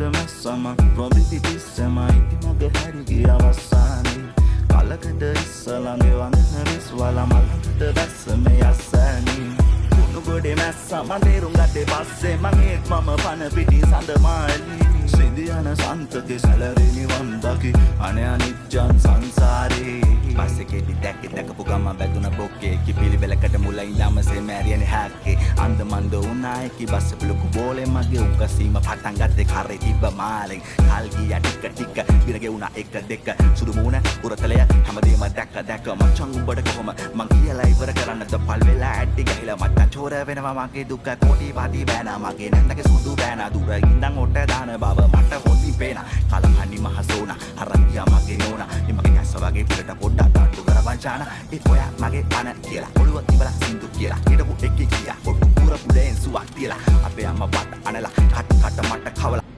මැස්සම ප්‍රොබිටි පිස්සම ඉති මග හැරි ගිය අවසානේ කලකට ඉස්සලගේ වඳන විස් වල මලකට බැස්ස මේ යස්සනේ කුණු ගොඩේ මැස්සම තේරුම් ගත්තේ පස්සේ මගේ මම පන පිටි සඳ මාලි සිඳියන සන්තකේ සැලරෙනි වන්දකි අනේ අනිත්‍යං සංසාරේ පස්සේ කෙටි දැකපු ගම බැදුන බොක්කේ කිපිලිවෙලකට මුල ඉඳම සෙමෑරියනේ හැක්කේ අන්ද මන්ද උනායකි බස්ස පුලුකු බෝලේ මගේ උකසීම පටන් ගත්තේ කරේ තිබ්බ මාලෙන් කල් ගියා ටික විරගේ උනා එක දෙක සුදු මූණ උරතලය හැමදේම දැක්ක මචං උඹට කොහොම මං කියලා ඉවර කරන්නද පල් වෙලා ඇටි ගහිලා මට චෝර වෙනවා මගේ දුක කොටි පාටි බෑනා මගේ නැන්දගේ සුදු බෑනා දුර ඉඳන් ඔට දාන බව මට හොඳින් පේනා කලහනි මහසෝනා අරන් ගියා මගේ නෝනා මගේ කැස්ස වගේ පිටට පොඩ්ඩක් අඩු කරවංචාන ඒ ඔයා මගේ අන කියලා ඔළුව ඉවලා සින්දු කියලා හිටපු එකේ කියා පොඩ්ඩු පුර පුලෙන් සුවක් තියලා අපේ අම්මා බත් අනලා කට මට කවලා